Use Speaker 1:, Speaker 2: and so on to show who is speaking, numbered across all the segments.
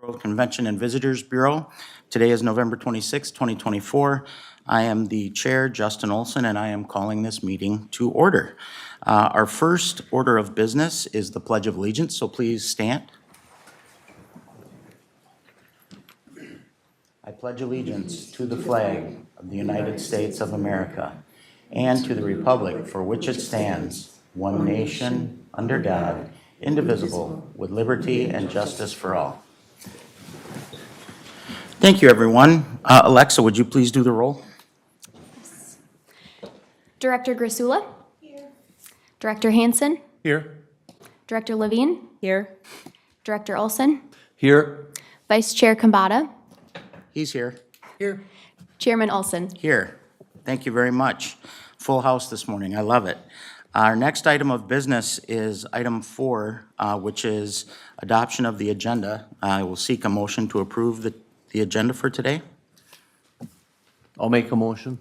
Speaker 1: Grove Convention and Visitors Bureau. Today is November 26, 2024. I am the chair, Justin Olson, and I am calling this meeting to order. Our first order of business is the Pledge of Allegiance, so please stand. I pledge allegiance to the flag of the United States of America and to the republic for which it stands, one nation, under God, indivisible, with liberty and justice for all. Thank you, everyone. Alexa, would you please do the roll?
Speaker 2: Director Grisula? Here. Director Hansen?
Speaker 3: Here.
Speaker 2: Director Levine?
Speaker 4: Here.
Speaker 2: Director Olson?
Speaker 3: Here.
Speaker 2: Vice Chair Kambata?
Speaker 1: He's here.
Speaker 3: Here.
Speaker 2: Chairman Olson?
Speaker 1: Here. Thank you very much. Full house this morning. I love it. Our next item of business is item 4, which is adoption of the agenda. I will seek a motion to approve the agenda for today.
Speaker 3: I'll make a motion.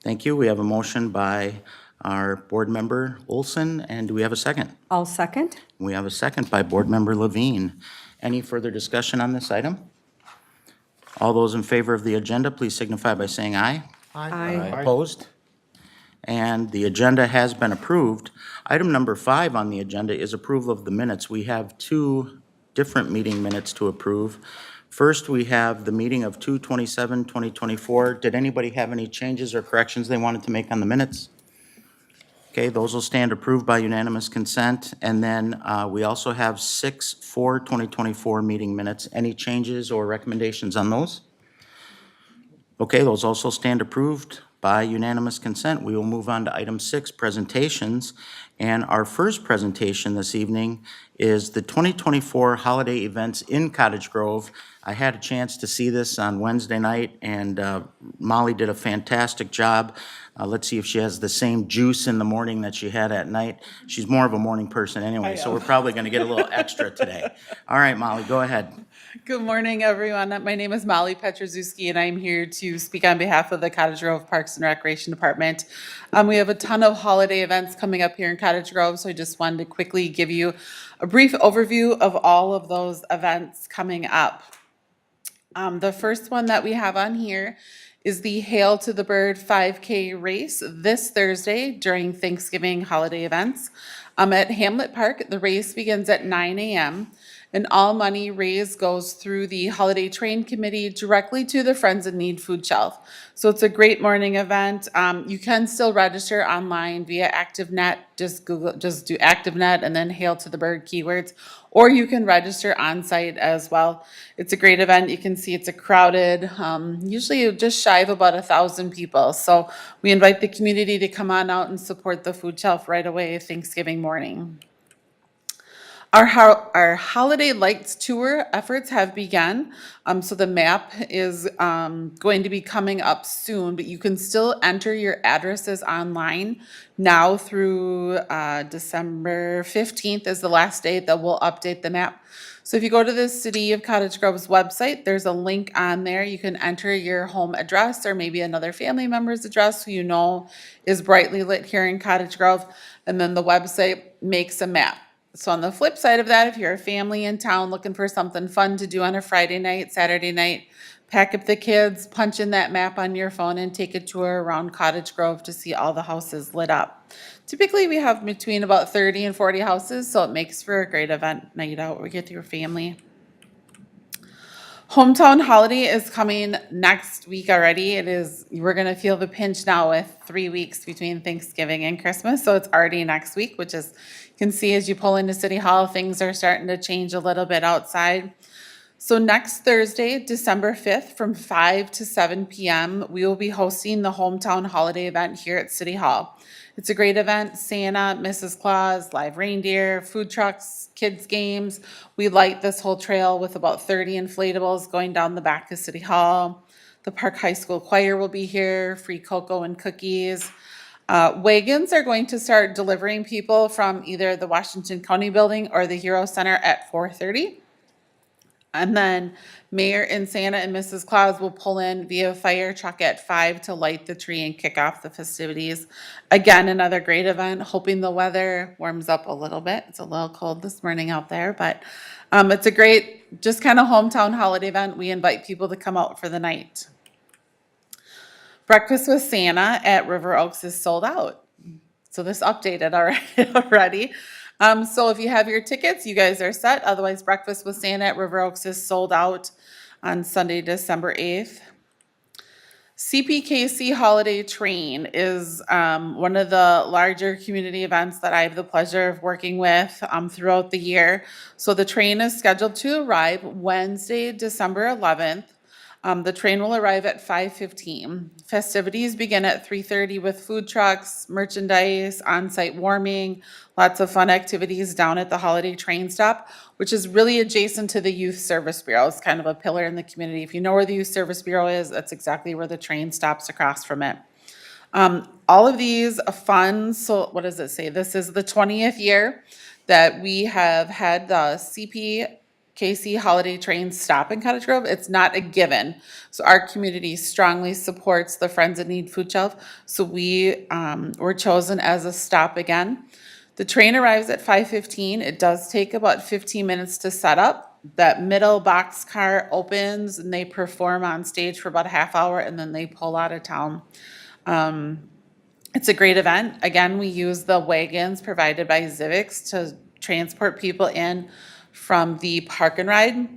Speaker 1: Thank you. We have a motion by our board member Olson, and do we have a second?
Speaker 4: I'll second.
Speaker 1: We have a second by board member Levine. Any further discussion on this item? All those in favor of the agenda, please signify by saying aye.
Speaker 4: Aye.
Speaker 1: Opposed? And the agenda has been approved. Item number 5 on the agenda is approval of the minutes. We have 2 different meeting minutes to approve. First, we have the meeting of 2/27/2024. Did anybody have any changes or corrections they wanted to make on the minutes? Okay, those will stand approved by unanimous consent. And then we also have 6/4/2024 meeting minutes. Any changes or recommendations on those? Okay, those also stand approved by unanimous consent. We will move on to item 6, presentations. And our first presentation this evening is the 2024 holiday events in Cottage Grove. I had a chance to see this on Wednesday night, and Molly did a fantastic job. Let's see if she has the same juice in the morning that she had at night. She's more of a morning person anyway, so we're probably going to get a little extra today. All right, Molly, go ahead.
Speaker 5: Good morning, everyone. My name is Molly Petrozewski, and I'm here to speak on behalf of the Cottage Grove Parks and Recreation Department. We have a ton of holiday events coming up here in Cottage Grove, so I just wanted to quickly give you a brief overview of all of those events coming up. The first one that we have on here is the Hail to the Bird 5K race this Thursday during Thanksgiving holiday events. At Hamlet Park, the race begins at 9 a.m. and all money raised goes through the Holiday Train Committee directly to the Friends in Need Food Shelf. So it's a great morning event. You can still register online via ActiveNet. Just do ActiveNet and then Hail to the Bird keywords, or you can register on site as well. It's a great event. You can see it's a crowded, usually just shy of about 1,000 people. So we invite the community to come on out and support the food shelf right away Thanksgiving morning. Our Holiday Lights Tour efforts have begun. So the map is going to be coming up soon, but you can still enter your addresses online now through December 15th is the last date that we'll update the map. So if you go to the City of Cottage Grove's website, there's a link on there. You can enter your home address or maybe another family member's address who you know is brightly lit here in Cottage Grove, and then the website makes a map. So on the flip side of that, if you're a family in town looking for something fun to do on a Friday night, Saturday night, pack up the kids, punch in that map on your phone, and take a tour around Cottage Grove to see all the houses lit up. Typically, we have between about 30 and 40 houses, so it makes for a great event night out with your family. Hometown Holiday is coming next week already. We're going to feel the pinch now with 3 weeks between Thanksgiving and Christmas, so it's already next week, which is, you can see as you pull into City Hall, things are starting to change a little bit outside. So next Thursday, December 5th, from 5 to 7 p.m., we will be hosting the Hometown Holiday event here at City Hall. It's a great event. Santa, Mrs. Claus, live reindeer, food trucks, kids games. We light this whole trail with about 30 inflatables going down the back of City Hall. The Park High School Choir will be here, free cocoa and cookies. Wagons are going to start delivering people from either the Washington County Building or the Hero Center at 4:30. And then Mayor and Santa and Mrs. Claus will pull in via fire truck at 5 to light the tree and kick off the festivities. Again, another great event, hoping the weather warms up a little bit. It's a little cold this morning out there, but it's a great, just kind of hometown holiday event. We invite people to come out for the night. Breakfast with Santa at River Oaks is sold out. So this updated already. So if you have your tickets, you guys are set. Otherwise, Breakfast with Santa at River Oaks is sold out on Sunday, December 8th. CPKC Holiday Train is one of the larger community events that I have the pleasure of working with throughout the year. So the train is scheduled to arrive Wednesday, December 11th. The train will arrive at 5:15. Festivities begin at 3:30 with food trucks, merchandise, on-site warming, lots of fun activities down at the holiday train stop, which is really adjacent to the Youth Service Bureau. It's kind of a pillar in the community. If you know where the Youth Service Bureau is, that's exactly where the train stops across from it. All of these funds, so what does it say? This is the 20th year that we have had the CPKC Holiday Train stop in Cottage Grove. It's not a given. So our community strongly supports the Friends in Need food shelf. So we were chosen as a stop again. The train arrives at 5:15. It does take about 15 minutes to set up. That middle box car opens and they perform on stage for about a half hour and then they pull out of town. It's a great event. Again, we use the wagons provided by Zivix to transport people in from the park and ride.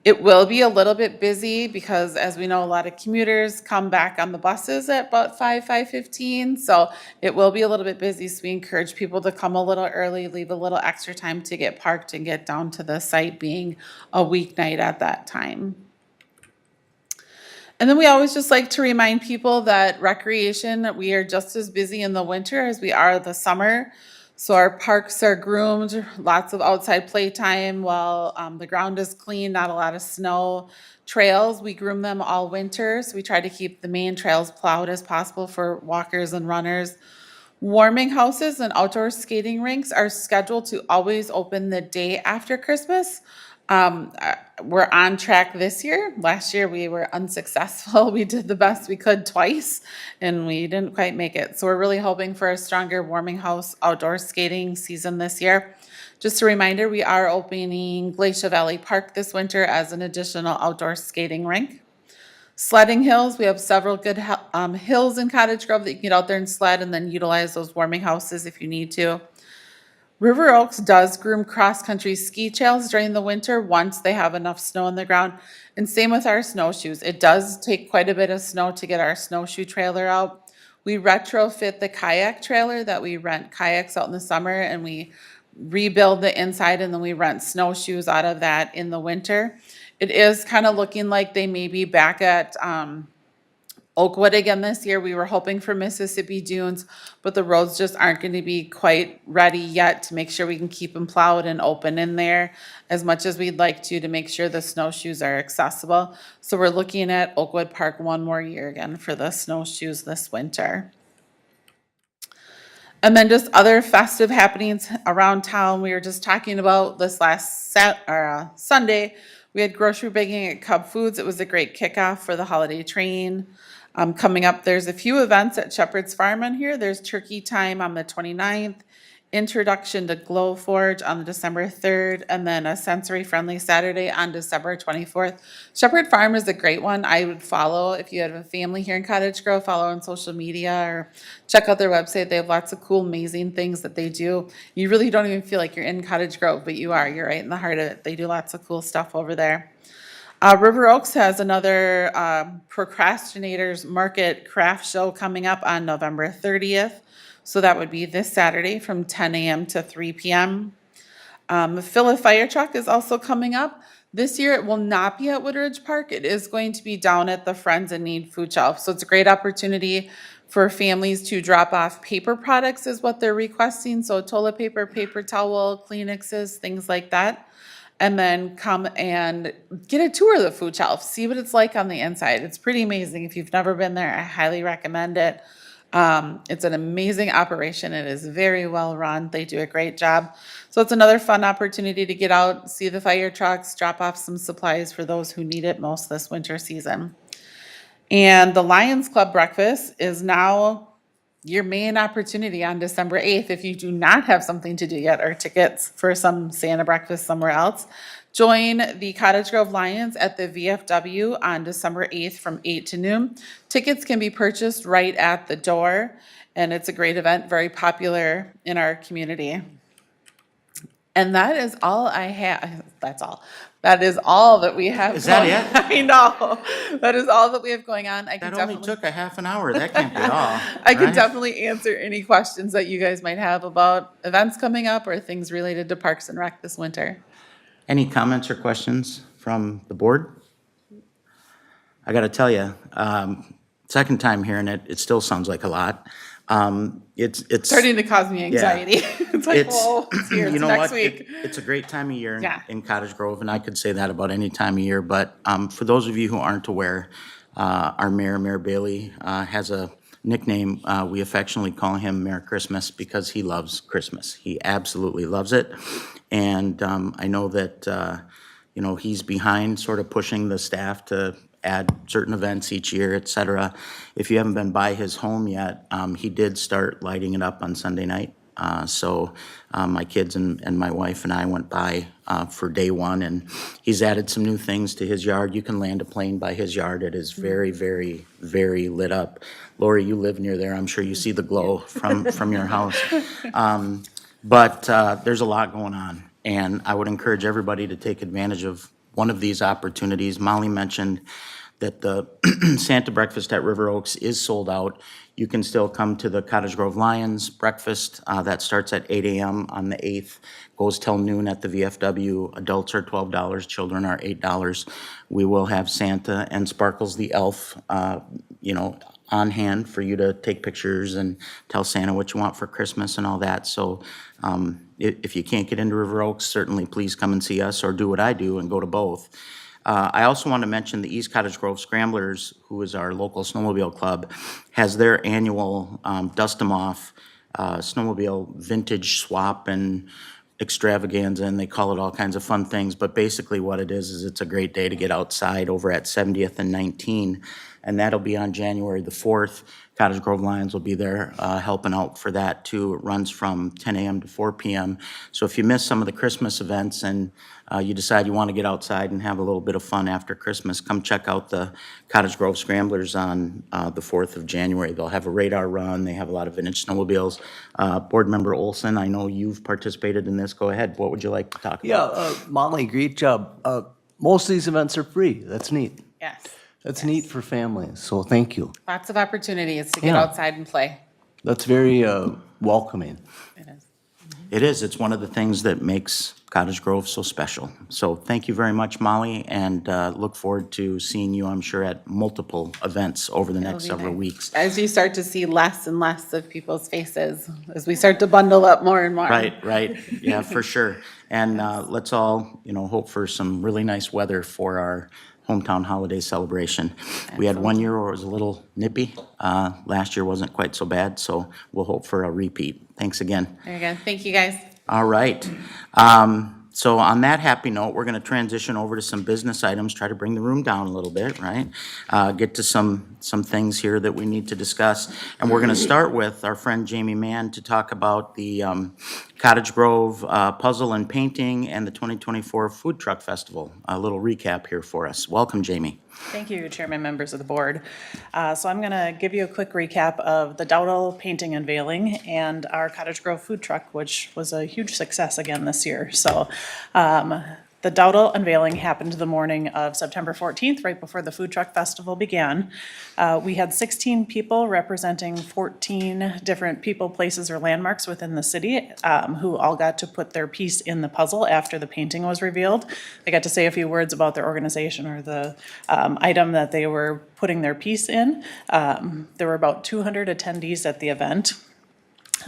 Speaker 5: It will be a little bit busy because, as we know, a lot of commuters come back on the buses at about 5:15. So it will be a little bit busy. So we encourage people to come a little early, leave a little extra time to get parked and get down to the site, being a weeknight at that time. And then we always just like to remind people that recreation, we are just as busy in the winter as we are the summer. So our parks are groomed, lots of outside playtime while the ground is clean, not a lot of snow. Trails, we groom them all winter. So we try to keep the main trails plowed as possible for walkers and runners. Warming houses and outdoor skating rinks are scheduled to always open the day after Christmas. We're on track this year. Last year we were unsuccessful. We did the best we could twice and we didn't quite make it. So we're really hoping for a stronger warming house outdoor skating season this year. Just a reminder, we are opening Glacier Valley Park this winter as an additional outdoor skating rink. Sledding hills, we have several good hills in Cottage Grove that you can get out there and sled and then utilize those warming houses if you need to. River Oaks does groom cross-country ski trails during the winter once they have enough snow on the ground. And same with our snowshoes. It does take quite a bit of snow to get our snowshoe trailer out. We retrofit the kayak trailer that we rent kayaks out in the summer and we rebuild the inside and then we rent snowshoes out of that in the winter. It is kind of looking like they may be back at Oakwood again this year. We were hoping for Mississippi Dunes, but the roads just aren't going to be quite ready yet to make sure we can keep them plowed and open in there as much as we'd like to make sure the snowshoes are accessible. So we're looking at Oakwood Park one more year again for the snowshoes this winter. And then just other festive happenings around town. We were just talking about this last Sunday. We had grocery bagging at Cub Foods. It was a great kickoff for the holiday train. Coming up, there's a few events at Shepherd's Farm on here. There's Turkey Time on the 29th, Introduction to Glow Forge on December 3rd, and then a Sensory Friendly Saturday on December 24th. Shepherd Farm is a great one. I would follow, if you have a family here in Cottage Grove, follow on social media or check out their website. They have lots of cool, amazing things that they do. You really don't even feel like you're in Cottage Grove, but you are. You're right in the heart of it. They do lots of cool stuff over there. River Oaks has another Procrastinators Market Craft Show coming up on November 30th. So that would be this Saturday from 10 a.m. to 3 p.m. Fill a Fire Truck is also coming up. This year it will not be at Woodridge Park. It is going to be down at the Friends in Need food shelf. So it's a great opportunity for families to drop off paper products is what they're requesting. So toilet paper, paper towel, Kleenexes, things like that. And then come and get a tour of the food shelf. See what it's like on the inside. It's pretty amazing. If you've never been there, I highly recommend it. It's an amazing operation. It is very well run. They do a great job. So it's another fun opportunity to get out, see the fire trucks, drop off some supplies for those who need it most this winter season. And the Lions Club breakfast is now your main opportunity on December 8th. If you do not have something to do yet or tickets for some Santa breakfast somewhere else, join the Cottage Grove Lions at the VFW on December 8th from 8 to noon. Tickets can be purchased right at the door, and it's a great event, very popular in our community. And that is all I have. That's all. That is all that we have.
Speaker 1: Is that
Speaker 5: going-
Speaker 1: it?
Speaker 5: I know. That is all that we have going on. I can
Speaker 1: That only
Speaker 5: definitely,
Speaker 1: took a half an hour. That can't be all.
Speaker 5: I can
Speaker 1: right?
Speaker 5: definitely answer any questions that you guys might have about events coming up or things related to Parks and Rec this winter.
Speaker 1: Any comments or questions from the board? I got to tell you, second time hearing it, it still sounds like a lot. It's
Speaker 5: Starting to cause me anxiety. It's like,
Speaker 1: It's,
Speaker 5: whoa, it's here.
Speaker 1: you
Speaker 5: It's
Speaker 1: know
Speaker 5: next
Speaker 1: what?
Speaker 5: week.
Speaker 1: It's a great time of year
Speaker 5: Yeah.
Speaker 1: in Cottage Grove, and I could say that about any time of year. But for those of you who aren't aware, our mayor, Mayor Bailey, has a nickname. We affectionately call him Mayor Christmas because he loves Christmas. He absolutely loves it. And I know that, he's behind sort of pushing the staff to add certain events each year, et cetera. If you haven't been by his home yet, he did start lighting it up on Sunday night. So my kids and my wife and I went by for day one, and he's added some new things to his yard. You can land a plane by his yard. It is very, very, very lit up. Lori, you live near there. I'm sure you see the glow from your house. But there's a lot going on, and I would encourage everybody to take advantage of one of these opportunities. Molly mentioned that the Santa breakfast at River Oaks is sold out. You can still come to the Cottage Grove Lions breakfast. That starts at 8 a.m. on the 8th, goes till noon at the VFW. Adults are $12, children are $8. We will have Santa and Sparkles the Elf, on hand for you to take pictures and tell Santa what you want for Christmas and all that. So if you can't get into River Oaks, certainly please come and see us or do what I do and go to both. I also want to mention the East Cottage Grove Scramblers, who is our local snowmobile club, has their annual Dust 'em Off snowmobile vintage swap and extravaganza, and they call it all kinds of fun things. But basically what it is it's a great day to get outside over at 70th and 19. And that'll be on January the 4th. Cottage Grove Lions will be there helping out for that too. It runs from 10 a.m. to 4 p.m. So if you miss some of the Christmas events and you decide you want to get outside and have a little bit of fun after Christmas, come check out the Cottage Grove Scramblers on the 4th of January. They'll have a radar run. They have a lot of vintage snowmobiles. Board Member Olson, I know you've participated in this. Go ahead. What would you like to talk about?
Speaker 3: Yeah, Molly, great job. Most of these events are free. That's neat.
Speaker 5: Yes.
Speaker 3: That's neat for families, so thank you.
Speaker 5: Lots of opportunities to get
Speaker 3: Yeah.
Speaker 5: outside and play.
Speaker 3: That's very welcoming.
Speaker 5: It is.
Speaker 1: It is. It's one of the things that makes Cottage Grove so special. So thank you very much, Molly, and look forward to seeing you, I'm sure, at multiple events over the next
Speaker 5: It'll be
Speaker 1: several
Speaker 5: nice.
Speaker 1: weeks.
Speaker 5: As you start to see less and less of people's faces, as we start to bundle up more and more.
Speaker 1: Right. Yeah, for sure. And let's all, hope for some really nice weather for our hometown holiday celebration. We had one year where it was a little nippy. Last year wasn't quite so bad, so we'll hope for a repeat. Thanks again.
Speaker 5: There you go. Thank you, guys.
Speaker 1: All right. So on that happy note, we're going to transition over to some business items, try to bring the room down a little bit, right? Get to some things here that we need to discuss. And we're going to start with our friend Jamie Mann to talk about the Cottage Grove Puzzle and Painting and the 2024 Food Truck Festival. A little recap here for us. Welcome, Jamie.
Speaker 4: Thank you, Chairman, members of the board. So I'm going to give you a quick recap of the Dowdle painting unveiling and our Cottage Grove food truck, which was a huge success again this year. So the Dowdle unveiling happened the morning of September 14th, right before the food truck festival began. We had 16 people representing 14 different people, places, or landmarks within the city who all got to put their piece in the puzzle after the painting was revealed. They got to say a few words about their organization or the item that they were putting their piece in. There were about 200 attendees at the event.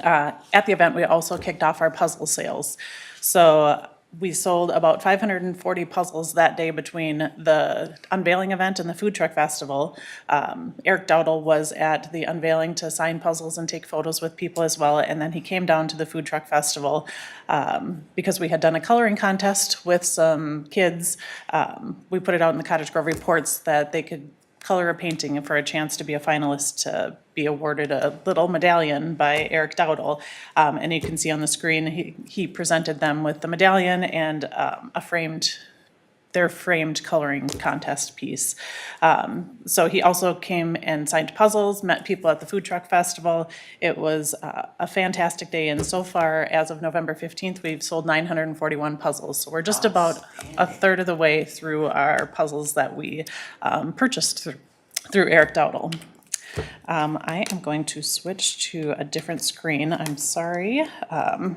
Speaker 4: At the event, we also kicked off our puzzle sales. So We sold about 540 puzzles that day between the unveiling event and the food truck festival. Eric Dowdle was at the unveiling to sign puzzles and take photos with people as well, and then he came down to the food truck festival because we had done a coloring contest with some kids. We put it out in the Cottage Grove reports that they could color a painting for a chance to be a finalist to be awarded a little medallion by Eric Dowdle. And you can see on the screen, he presented them with the medallion and their framed coloring contest piece. So he also came and signed puzzles, met people at the food truck festival. It was a fantastic day, and so far, as of November 15th, we've sold 941 puzzles. So we're just about a third of the way through our puzzles that we purchased through Eric Dowdle. I am going to switch to a different screen. I'm sorry. There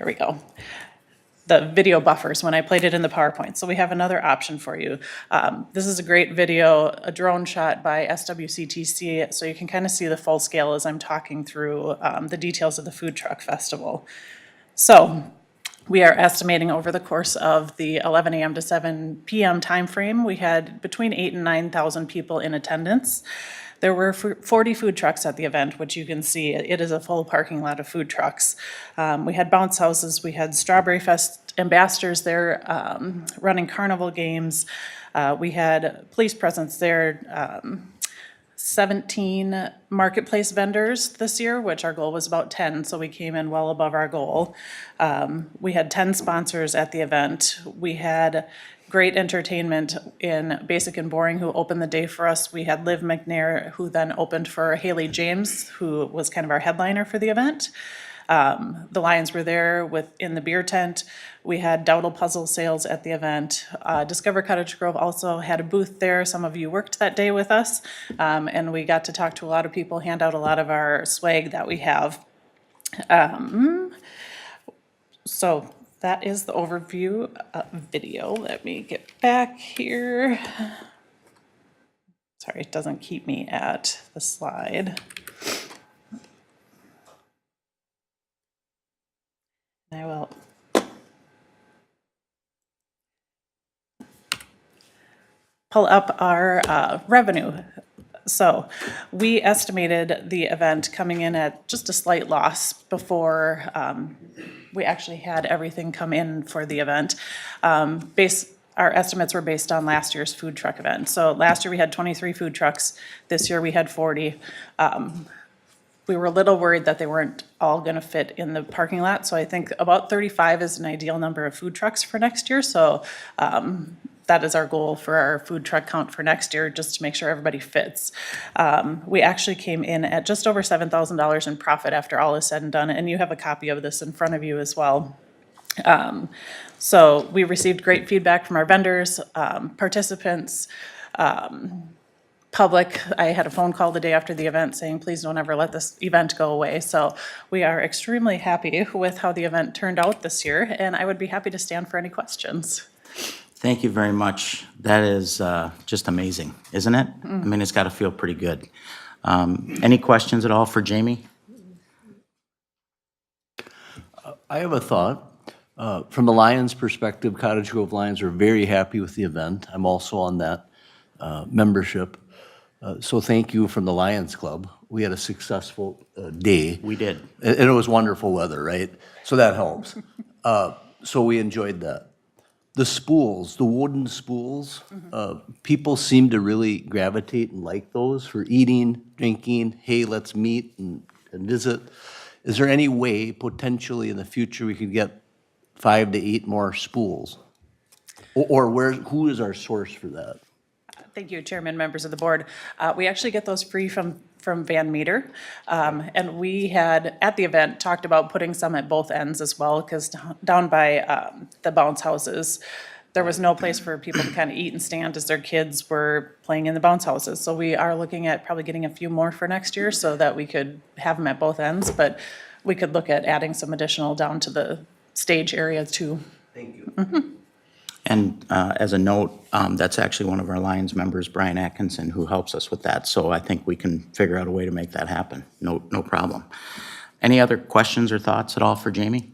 Speaker 4: we go. The video buffers when I played it in the PowerPoint. So we have another option for you. This is a great video, a drone shot by SWCTC, so you can kind of see the full scale as I'm talking through the details of the food truck festival. So we are estimating over the course of the 11 a.m. to 7 p.m. timeframe, we had between 8,000 and 9,000 people in attendance. There were 40 food trucks at the event, which you can see, it is a full parking lot of food trucks. We had bounce houses, we had Strawberry Fest ambassadors there running carnival games. We had police presence there, 17 marketplace vendors this year, which our goal was about 10, so we came in well above our goal. We had 10 sponsors at the event. We had great entertainment in Basic and Boring, who opened the day for us. We had Liv McNair, who then opened for Haley James, who was kind of our headliner for the event. The Lions were there in the beer tent. We had Dowdle puzzle sales at the event. Discover Cottage Grove also had a booth there. Some of you worked that day with us, and we got to talk to a lot of people, hand out a lot of our swag that we have. So that is the overview video. Let me get back here. Sorry, it doesn't keep me at the slide. I will pull up our revenue. So we estimated the event coming in at just a slight loss before we actually had everything come in for the event. Our estimates were based on last year's food truck event. So last year we had 23 food trucks. This year we had 40. We were a little worried that they weren't all going to fit in the parking lot. So I think about 35 is an ideal number of food trucks for next year. So that is our goal for our food truck count for next year, just to make sure everybody fits. We actually came in at just over $7,000 in profit after all is said and done, and you have a copy of this in front of you as well. So we received great feedback from our vendors, participants, public. I had a phone call the day after the event saying, please don't ever let this event go away. So we are extremely happy with how the event turned out this year, and I would be happy to stand for any questions.
Speaker 1: Thank you very much. That is just amazing, isn't it? I mean, it's got to feel pretty good. Any questions at all for Jamie?
Speaker 3: I have a thought. From the Lions perspective, Cottage Grove Lions are very happy with the event. I'm also on that membership. So thank you from the Lions Club. We had a successful day.
Speaker 1: We did.
Speaker 3: And it was wonderful weather, right? So that helps. So we enjoyed that. The spools, the wooden spools, people seem to really gravitate and like those for eating, drinking, hey, let's meet and visit. Is there any way potentially in the future we could get 5 to 8 more spools? Or who is our source for that?
Speaker 4: Thank you, Chairman, members of the board. We actually get those free from Van Meter. And we had, at the event, talked about putting some at both ends as well, because down by the bounce houses, there was no place for people to kind of eat and stand as their kids were playing in the bounce houses. So we are looking at probably getting a few more for next year so that we could have them at both ends, but we could look at adding some additional down to the stage area too.
Speaker 3: Thank you.
Speaker 1: And as a note, that's actually one of our Lions members, Brian Atkinson, who helps us with that. So I think we can figure out a way to make that happen. No problem. Any other questions or thoughts at all for Jamie?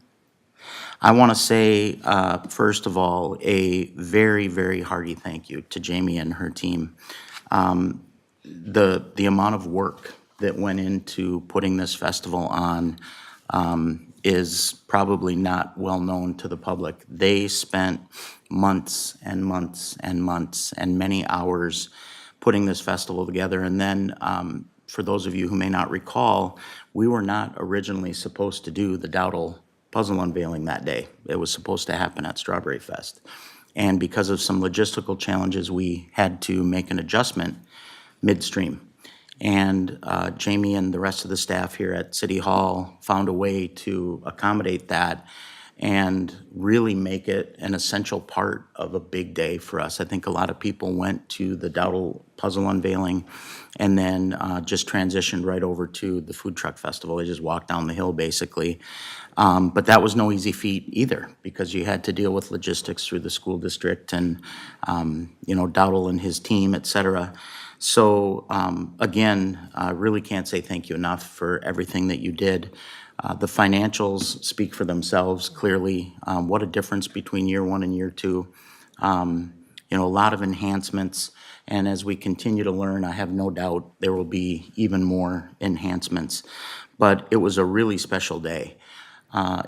Speaker 1: I want to say, first of all, a very, very hearty thank you to Jamie and her team. The amount of work that went into putting this festival on is probably not well known to the public. They spent months and months and months and many hours putting this festival together. And then, for those of you who may not recall, we were not originally supposed to do the Dowdle puzzle unveiling that day. It was supposed to happen at Strawberry Fest. And because of some logistical challenges, we had to make an adjustment midstream. And Jamie and the rest of the staff here at City Hall found a way to accommodate that and really make it an essential part of a big day for us. I think a lot of people went to the Dowdle puzzle unveiling and then just transitioned right over to the food truck festival. They just walked down the hill, basically. But that was no easy feat either, because you had to deal with logistics through the school district and, Dowdle and his team, et cetera. So, again, I really can't say thank you enough for everything that you did. The financials speak for themselves, clearly. What a difference between year one and year two. A lot of enhancements, and as we continue to learn, I have no doubt there will be even more enhancements. But it was a really special day.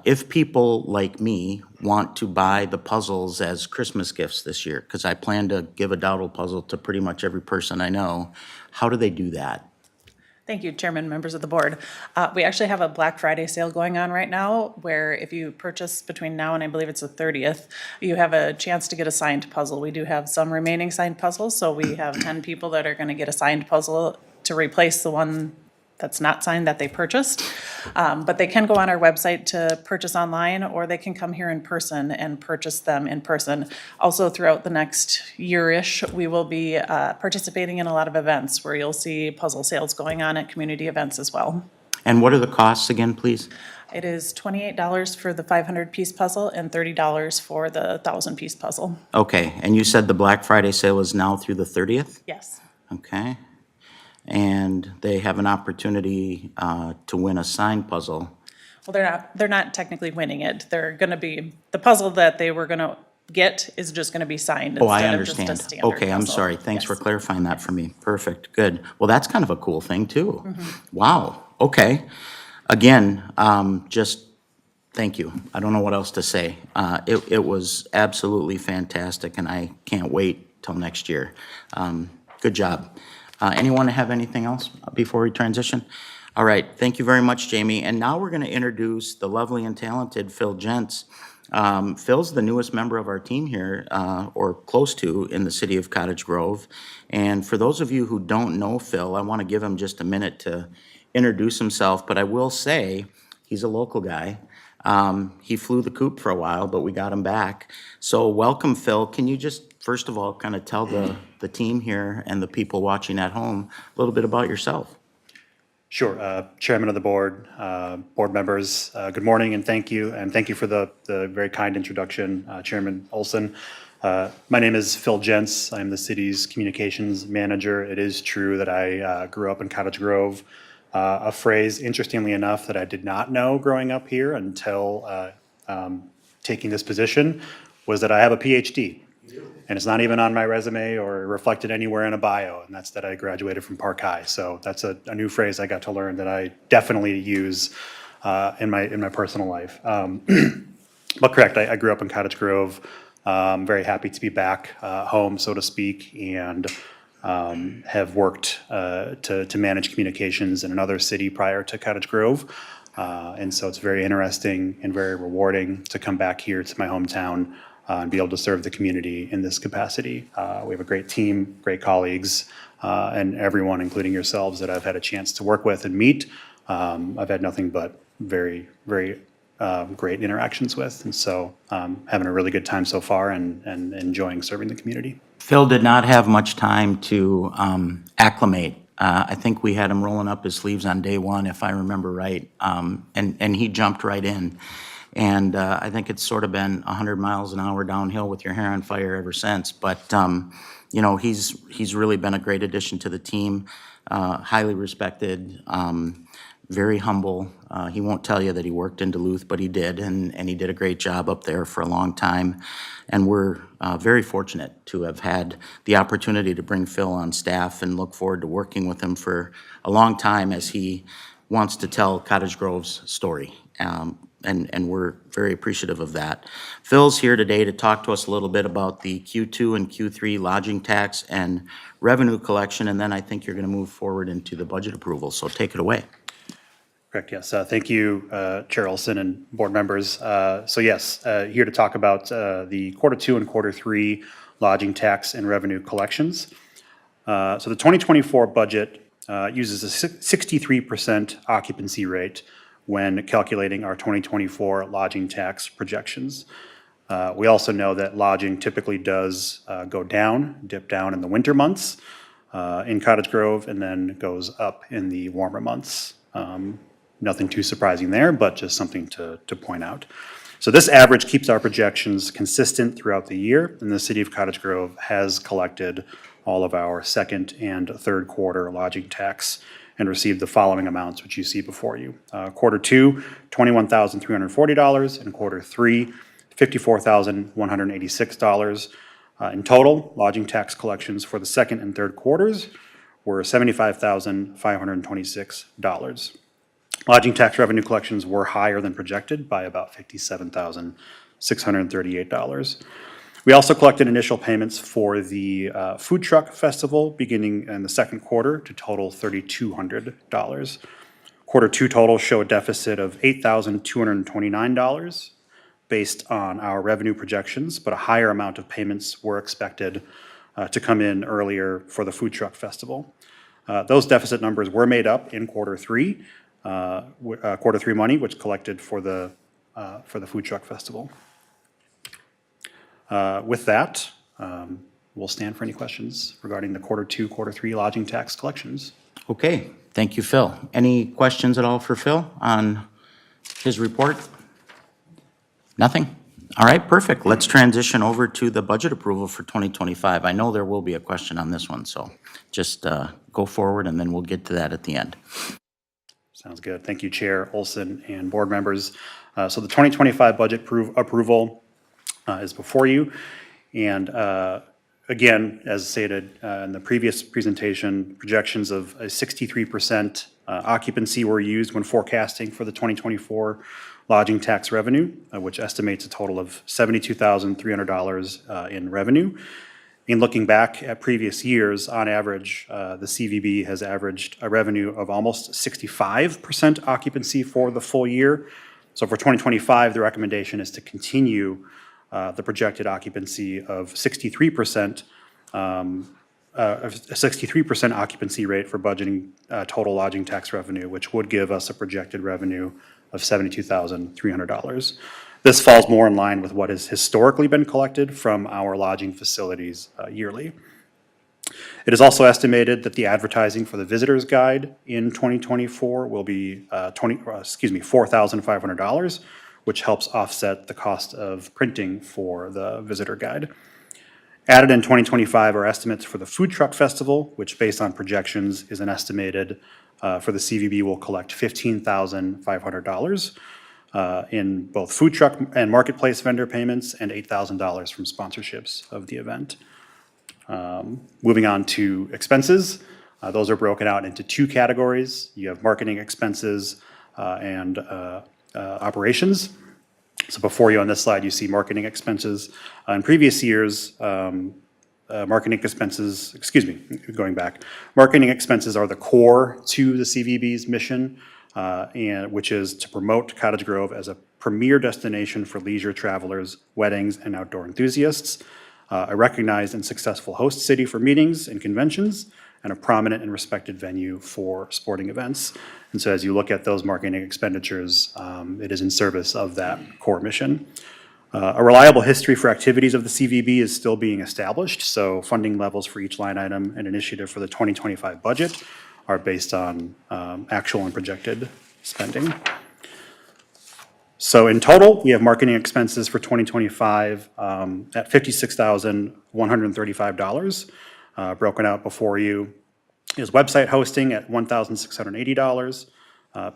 Speaker 1: If people like me want to buy the puzzles as Christmas gifts this year, because I plan to give a Dowdle puzzle to pretty much every person I know, how do they do that?
Speaker 4: Thank you, Chairman, members of the board. We actually have a Black Friday sale going on right now, where if you purchase between now and I believe it's the 30th, you have a chance to get a signed puzzle. We do have some remaining signed puzzles, so we have 10 people that are going to get a signed puzzle to replace the one that's not signed that they purchased. But they can go on our website to purchase online, or they can come here in person and purchase them in person. Also, throughout the next year-ish, we will be participating in a lot of events where you'll see puzzle sales going on at community events as well.
Speaker 1: And what are the costs again, please?
Speaker 4: It is $28 for the 500-piece puzzle and $30 for the 1,000-piece puzzle.
Speaker 1: Okay, and you said the Black Friday sale is now through the 30th?
Speaker 4: Yes.
Speaker 1: Okay. And they have an opportunity to win a signed puzzle.
Speaker 4: Well, they're not technically winning it. They're gonna be, the puzzle that they were gonna get is just gonna be signed
Speaker 1: Oh, I
Speaker 4: instead of just a
Speaker 1: understand.
Speaker 4: standard
Speaker 1: Okay, I'm
Speaker 4: puzzle.
Speaker 1: sorry. Thanks for
Speaker 4: Yes.
Speaker 1: clarifying that for me. Perfect, good. Well, that's kind of a cool thing, too. Wow, okay. Again, just thank you. I don't know what else to say. It was absolutely fantastic, and I can't wait till next year. Good job. Anyone have anything else before we transition? All right, thank you very much, Jamie. And now we're going to introduce the lovely and talented Phil Gents. Phil's the newest member of our team here, or close to, in the city of Cottage Grove. And for those of you who don't know Phil, I want to give him just a minute to introduce himself. But I will say, he's a local guy. He flew the coop for a while, but we got him back. So welcome, Phil. Can you just, first of all, kind of tell the team here and the people watching at home a little bit about yourself?
Speaker 6: Sure. Chairman of the board, board members, good morning and thank you. And thank you for the very kind introduction, Chairman Olson. My name is Phil Gents. I'm the city's communications manager. It is true that I grew up in Cottage Grove. A phrase, interestingly enough, that I did not know growing up here until taking this position was that I have a PhD. And it's not even on my resume or reflected anywhere in a bio, and that's that I graduated from Park High. So that's a new phrase I got to learn that I definitely use in my personal life. But correct, I grew up in Cottage Grove. Very happy to be back home, so to speak, and have worked to manage communications in another city prior to Cottage Grove. And so it's very interesting and very rewarding to come back here to my hometown and be able to serve the community in this capacity. We have a great team, great colleagues, and everyone, including yourselves, that I've had a chance to work with and meet. I've had nothing but very, very great interactions with. And so having a really good time so far and enjoying serving the community.
Speaker 1: Phil did not have much time to acclimate. I think we had him rolling up his sleeves on day one, if I remember right, and he jumped right in. And I think it's sort of been 100 miles an hour downhill with your hair on fire ever since. But, he's really been a great addition to the team, highly respected, very humble. He won't tell you that he worked in Duluth, but he did, and he did a great job up there for a long time. And we're very fortunate to have had the opportunity to bring Phil on staff and look forward to working with him for a long time as he wants to tell Cottage Grove's story. And we're very appreciative of that. Phil's here today to talk to us a little bit about the Q2 and Q3 lodging tax and revenue collection, and then I think you're going to move forward into the budget approval, so take it away.
Speaker 6: Correct, yes. Thank you, Chair Olson and board members. So yes, here to talk about the Q2 and Q3 lodging tax and revenue collections. So the 2024 budget uses a 63% occupancy rate when calculating our 2024 lodging tax projections. We also know that lodging typically does dip down in the winter months in Cottage Grove, and then goes up in the warmer months. Nothing too surprising there, but just something to point out. So this average keeps our projections consistent throughout the year, and the city of Cottage Grove has collected all of our second and third quarter lodging tax and received the following amounts, which you see before you. Q2, $21,340, and Q3, $54,186. In total, lodging tax collections for the second and third quarters were $75,526. Lodging tax revenue collections were higher than projected by about $57,638. We also collected initial payments for the food truck festival beginning in the second quarter to total $3,200. Q2 totals show a deficit of $8,229 based on our revenue projections, but a higher amount of payments were expected to come in earlier for the food truck festival. Those deficit numbers were made up in Q3 money, which collected for the food truck festival. With that, we'll stand for any questions regarding the Q2, Q3 lodging tax collections.
Speaker 1: Okay, thank you, Phil. Any questions at all for Phil on his report? Nothing? All right, perfect. Let's transition over to the budget approval for 2025. I know there will be a question on this one, so just go forward and then we'll get to that at the end.
Speaker 6: Sounds good. Thank you, Chair Olson and board members. So the 2025 budget approval is before you. And again, as stated in the previous presentation, projections of a 63% occupancy were used when forecasting for the 2024 lodging tax revenue, which estimates a total of $72,300 in revenue. In looking back at previous years, on average, the CVB has averaged a revenue of almost 65% occupancy for the full year. So for 2025, the recommendation is to continue the projected occupancy of 63%, a 63% occupancy rate for budgeting total lodging tax revenue, which would give us a projected revenue of $72,300. This falls more in line with what has historically been collected from our lodging facilities yearly. It is also estimated that the advertising for the visitor's guide in 2024 will be $4,500, which helps offset the cost of printing for the visitor guide. Added in 2025 are estimates for the food truck festival, which based on projections is an estimated for the CVB will collect $15,500 in both food truck and marketplace vendor payments and $8,000 from sponsorships of the event. Moving on to expenses, those are broken out into two categories. You have marketing expenses and operations. So before you on this slide, you see marketing expenses. In previous years, marketing expenses are the core to the CVB's mission, and which is to promote Cottage Grove as a premier destination for leisure travelers, weddings, and outdoor enthusiasts, a recognized and successful host city for meetings and conventions, and a prominent and respected venue for sporting events. And so as you look at those marketing expenditures, it is in service of that core mission. A reliable history for activities of the CVB is still being established, so funding levels for each line item and initiative for the 2025 budget are based on actual and projected spending. So in total, we have marketing expenses for 2025 at $56,135. Broken out before you is website hosting at $1,680,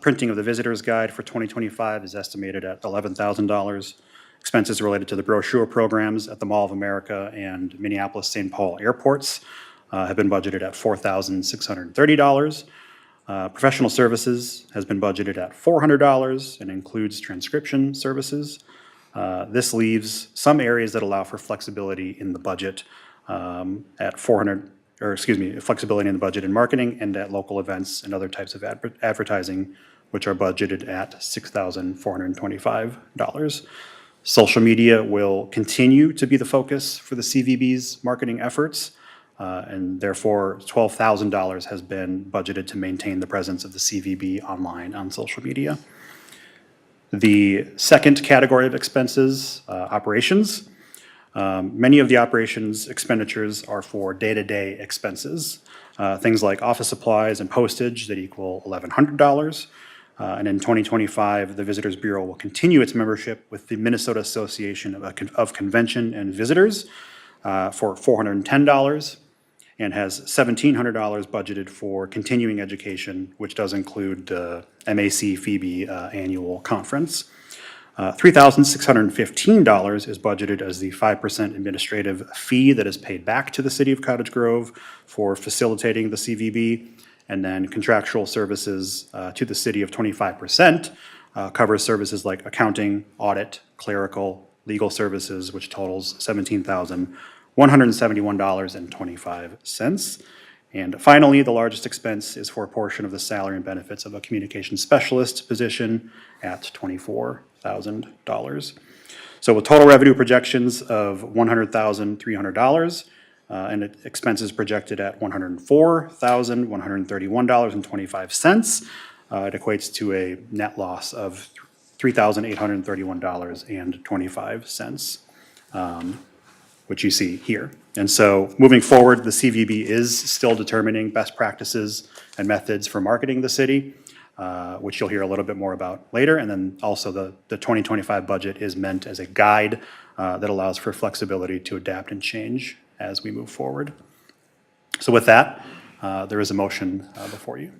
Speaker 6: Printing of the visitor's guide for 2025 is estimated at $11,000. Expenses related to the brochure programs at the Mall of America and Minneapolis-St. Paul airports have been budgeted at $4,630. Professional services has been budgeted at $400 and includes transcription services. This leaves some areas that allow for flexibility in the budget at flexibility in the budget in marketing and at local events and other types of advertising, which are budgeted at $6,425. Social media will continue to be the focus for the CVB's marketing efforts, and therefore $12,000 has been budgeted to maintain the presence of the CVB online on social media. The second category of expenses, operations. Many of the operations expenditures are for day-to-day expenses, things like office supplies and postage that equal $1,100. And in 2025, the Visitors Bureau will continue its membership with the Minnesota Association of Convention and Visitors for $410 and has $1,700 budgeted for continuing education, which does include the MAC Phoebe annual conference. $3,615 is budgeted as the 5% administrative fee that is paid back to the city of Cottage Grove for facilitating the CVB. And then contractual services to the city of 25% covers services like accounting, audit, clerical, legal services, which totals $17,171.25. And finally, the largest expense is for a portion of the salary and benefits of a communication specialist position at $24,000. So with total revenue projections of $100,300 and expenses projected at $104,131.25, it equates to a net loss of $3,831.25. Which you see here. And so moving forward, the CVB is still determining best practices and methods for marketing the city, which you'll hear a little bit more about later. And then also the 2025 budget is meant as a guide that allows for flexibility to adapt and change as we move forward. So with that, there is a motion before you.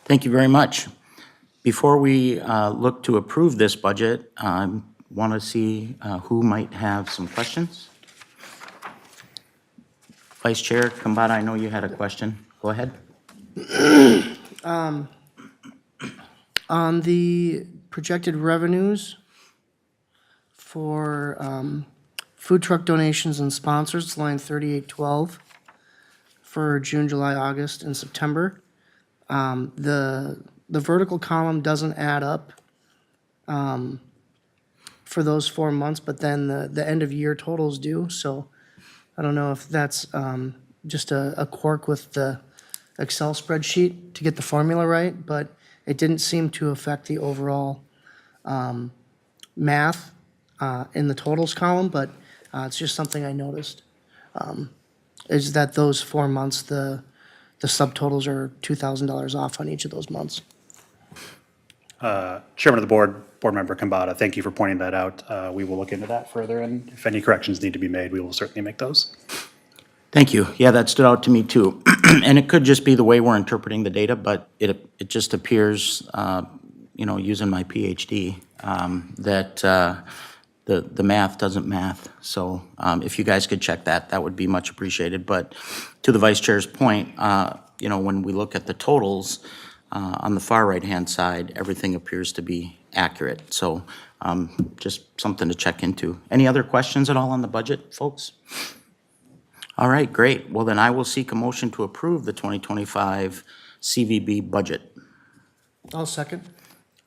Speaker 1: Thank you very much. Before we look to approve this budget, I want to see who might have some questions. Vice Chair Kambata, I know you had a question. Go ahead.
Speaker 7: On the projected revenues for food truck donations and sponsors, it's line 3812 for June, July, August, and September. The vertical column doesn't add up for those 4 months, but then the end of year totals do. So I don't know if that's just a quirk with the Excel spreadsheet to get the formula right, but it didn't seem to affect the overall math in the totals column, but it's just something I noticed. Is that those 4 months, the subtotals are $2,000 off on each of those months.
Speaker 6: Chairman of the board, Board Member Kambata, thank you for pointing that out. We will look into that further, and if any corrections need to be made, we will certainly make those.
Speaker 1: Thank you. Yeah, that stood out to me too. And it could just be the way we're interpreting the data, but it just appears, using my PhD, that the math doesn't math. So if you guys could check that, that would be much appreciated. But to the Vice Chair's point, when we look at the totals, on the far right-hand side, everything appears to be accurate. So just something to check into. Any other questions at all on the budget, folks? All right, great. Well, then I will seek a motion to approve the 2025 CVB budget.
Speaker 7: I'll second.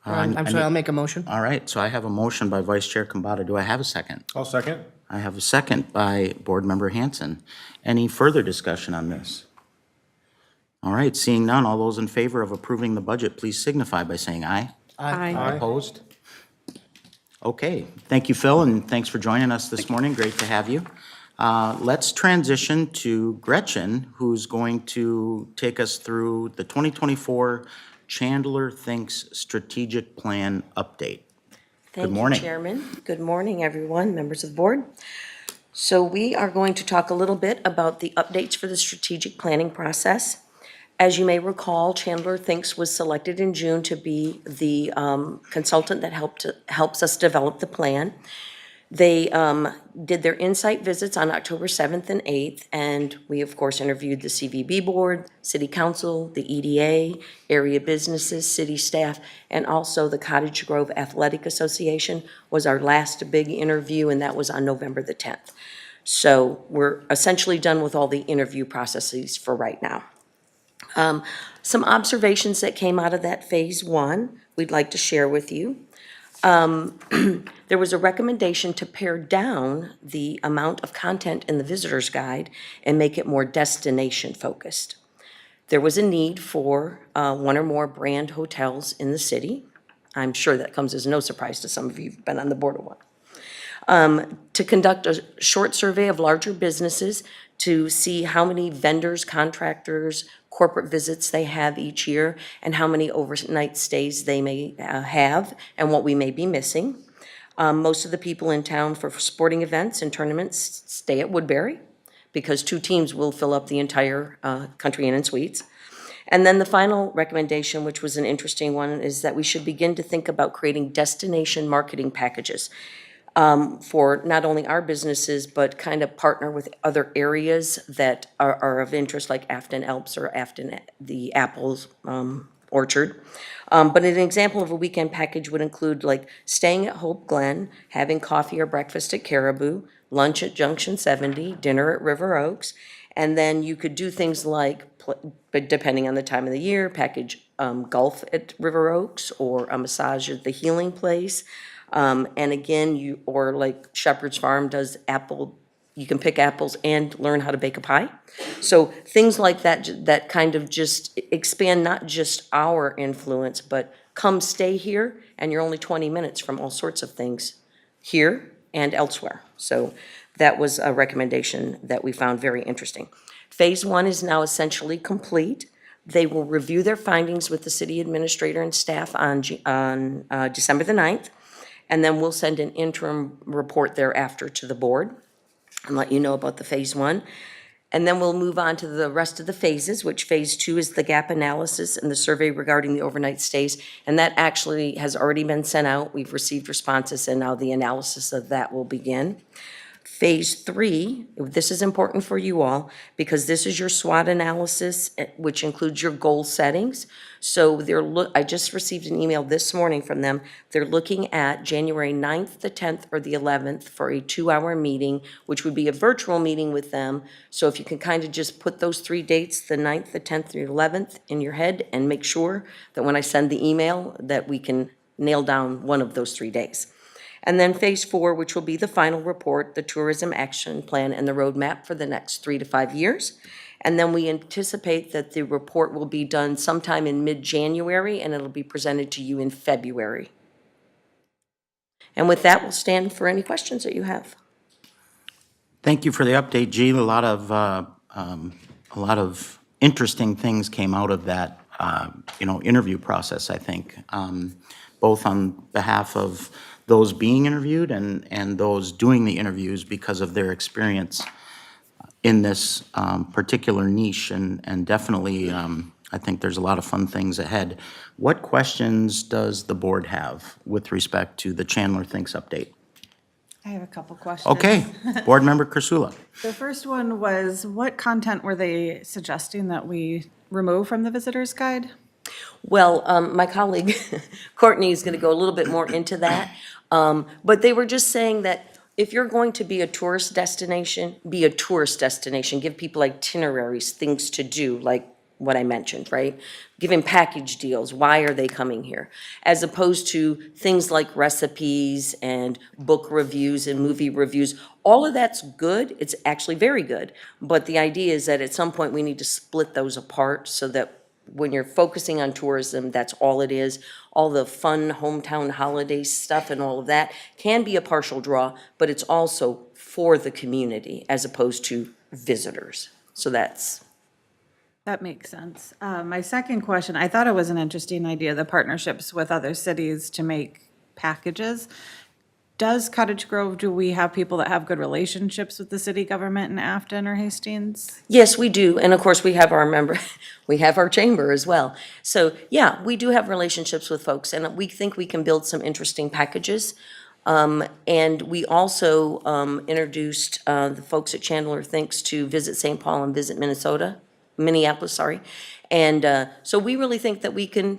Speaker 1: I
Speaker 7: I'll make a motion.
Speaker 1: All right, so I have a motion by Vice Chair Kambata. Do I have a second?
Speaker 8: I'll second.
Speaker 1: I have a second by Board Member Hanson. Any further discussion on this? All right, seeing none, all those in favor of approving the budget, please signify by saying aye.
Speaker 8: Aye.
Speaker 1: Opposed? Okay, thank you, Phil, and thanks for joining us this morning. Great to have you. Let's transition to Gretchen, who's going to take us through the 2024 Chandler Thinks Strategic Plan Update. Good morning.
Speaker 9: Thank you, Chairman. Good morning, everyone, members of the board. So we are going to talk a little bit about the updates for the strategic planning process. As you may recall, Chandler Thinks was selected in June to be the consultant that helps us develop the plan. They did their insight visits on October 7th and 8th, and we, of course, interviewed the CVB board, city council, the EDA, area businesses, city staff, and also the Cottage Grove Athletic Association was our last big interview, and that was on November the 10th. So we're essentially done with all the interview processes for right now. Some observations that came out of that phase one, we'd like to share with you. There was a recommendation to pare down the amount of content in the visitor's guide and make it more destination focused. There was a need for one or more brand hotels in the city. I'm sure that comes as no surprise to some of you who've been on the board of one. To conduct a short survey of larger businesses to see how many vendors, contractors, corporate visits they have each year, and how many overnight stays they may have, and what we may be missing. Most of the people in town for sporting events and tournaments stay at Woodbury, because 2 teams will fill up the entire Country Inn and Suites. And then the final recommendation, which was an interesting one, is that we should begin to think about creating destination marketing packages for not only our businesses, but kind of partner with other areas that are of interest, like Afton Alps or Afton, the Apples Orchard. But an example of a weekend package would include like staying at Hope Glen, having coffee or breakfast at Caribou, lunch at Junction 70, dinner at River Oaks, and then you could do things like, but depending on the time of the year, package golf at River Oaks or a massage at the Healing Place. And again, or like Shepherd's Farm does you can pick apples and learn how to bake a pie. So things like that, that kind of just expand not just our influence, but come stay here, and you're only 20 minutes from all sorts of things here and elsewhere. So that was a recommendation that we found very interesting. Phase one is now essentially complete. They will review their findings with the city administrator and staff on December the 9th. And then we'll send an interim report thereafter to the board and let you know about the phase one. And then we'll move on to the rest of the phases, which phase two is the gap analysis and the survey regarding the overnight stays. And that actually has already been sent out. We've received responses, and now the analysis of that will begin. Phase three, this is important for you all, because this is your SWOT analysis, which includes your goal settings. So I just received an email this morning from them. They're looking at January 9th, the 10th, or the 11th for a 2-hour meeting, which would be a virtual meeting with them. So if you can kind of just put those 3 dates, the 9th, the 10th, or the 11th, in your head, and make sure that when I send the email that we can nail down one of those 3 days. And then phase four, which will be the final report, the tourism action plan and the roadmap for the next 3 to 5 years. And then we anticipate that the report will be done sometime in mid-January, and it'll be presented to you in February. And with that, we'll stand for any questions that you have.
Speaker 1: Thank you for the update, G. A lot of interesting things came out of that, interview process, I think, both on behalf of those being interviewed and those doing the interviews because of their experience in this particular niche. And definitely, I think there's a lot of fun things ahead. What questions does the board have with respect to the Chandler Thinks update?
Speaker 8: I have a couple questions.
Speaker 1: Okay, Board Member Kursula.
Speaker 8: The first one was, what content were they suggesting that we remove from the visitor's guide?
Speaker 9: Well, my colleague Courtney is going to go a little bit more into that. But they were just saying that if you're going to be a tourist destination, be a tourist destination. Give people itineraries, things to do, like what I mentioned, right? Giving package deals. Why are they coming here? As opposed to things like recipes and book reviews and movie reviews. All of that's good. It's actually very good. But the idea is that at some point we need to split those apart so that when you're focusing on tourism, that's all it is. All the fun hometown holiday stuff and all of that can be a partial draw, but it's also for the community as opposed to visitors. So
Speaker 8: That makes sense. My second question, I thought it was an interesting idea, the partnerships with other cities to make packages. does Cottage Grove, do we have people that have good relationships with the city government in Afton or Hastings?
Speaker 9: Yes, we do, and of course, we have our we have our chamber as well. So, yeah, we do have relationships with folks, and we think we can build some interesting packages. And we also introduced the folks at Chandler Thinks to visit St. Paul and visit Minneapolis, sorry. And so we really think that we can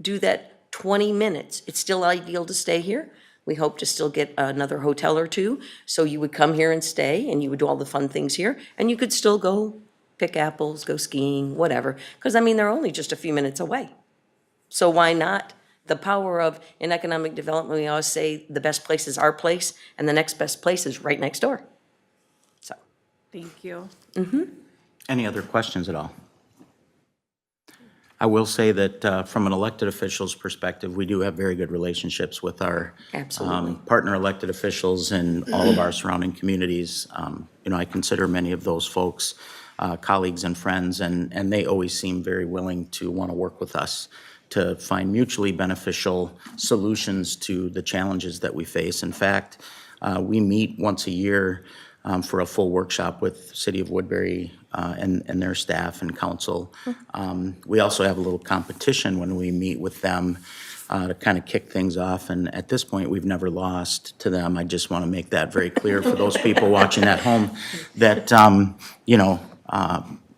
Speaker 9: do that 20 minutes. It's still ideal to stay here. We hope to still get another hotel or two. So you would come here and stay, and you would do all the fun things here, and you could still go pick apples, go skiing, whatever. Because, I mean, they're only just a few minutes away. So why not? The power of, in economic development, we always say the best place is our place, and the next best place is right next door. So,
Speaker 8: Thank you.
Speaker 1: Any other questions at all? I will say that from an elected official's perspective, we do have very good relationships with our
Speaker 9: Absolutely.
Speaker 1: partner elected officials in all of our surrounding communities. You know, I consider many of those folks colleagues and friends, and they always seem very willing to want to work with us to find mutually beneficial solutions to the challenges that we face. In fact, we meet once a year for a full workshop with City of Woodbury and their staff and council. We also have a little competition when we meet with them to kind of kick things off. And at this point, we've never lost to them. I just want to make that very clear for those people watching at home that, you know,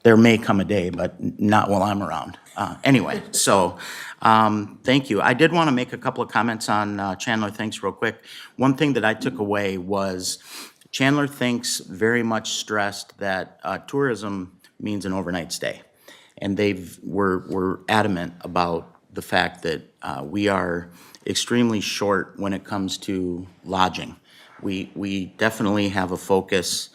Speaker 1: there may come a day, but not while I'm around. Anyway, so thank you. I did want to make a couple of comments on Chandler Thinks real quick. One thing that I took away was Chandler Thinks very much stressed that tourism means an overnight stay. And we're adamant about the fact that we are extremely short when it comes to lodging. We definitely have a focus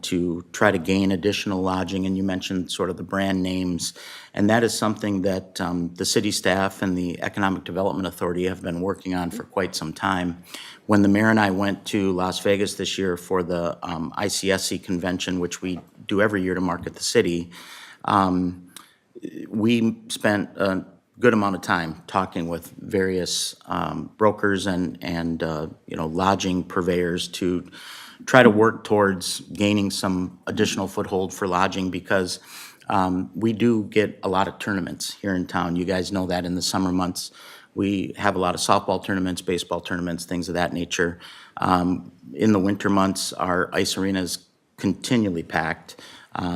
Speaker 1: to try to gain additional lodging, and you mentioned sort of the brand names, and that is something that the city staff and the Economic Development Authority have been working on for quite some time. When the mayor and I went to Las Vegas this year for the ICSC convention, which we do every year to market the city, we spent a good amount of time talking with various brokers and you know, lodging purveyors to try to work towards gaining some additional foothold for lodging, because we do get a lot of tournaments here in town. You guys know that in the summer months. We have a lot of softball tournaments, baseball tournaments, things of that nature. In the winter months, our ice arena is continually packed.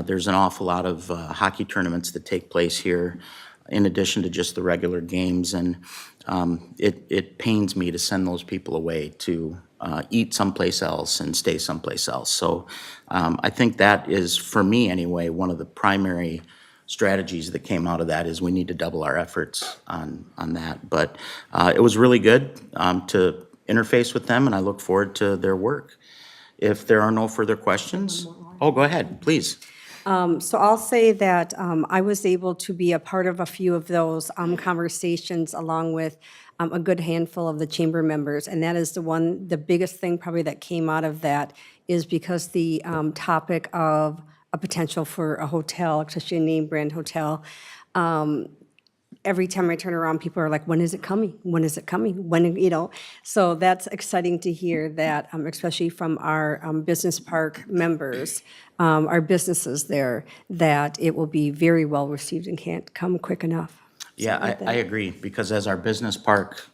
Speaker 1: There's an awful lot of hockey tournaments that take place here, in addition to just the regular games. And it pains me to send those people away to eat someplace else and stay someplace else. So I think that is, for me anyway, one of the primary strategies that came out of that is we need to double our efforts on that. But it was really good to interface with them, and I look forward to their work. If there are no further questions, oh, go ahead, please.
Speaker 10: So I'll say that I was able to be a part of a few of those conversations along with a good handful of the chamber members. And that is the biggest thing probably that came out of that is because the topic of a potential for a hotel, especially a name brand hotel, every time I turn around, people are like, when is it coming? When is it coming? When, you know? So that's exciting to hear that, especially from our business park members, our businesses there, that it will be very well received and can't come quick enough.
Speaker 1: Yeah, I agree, because as our business park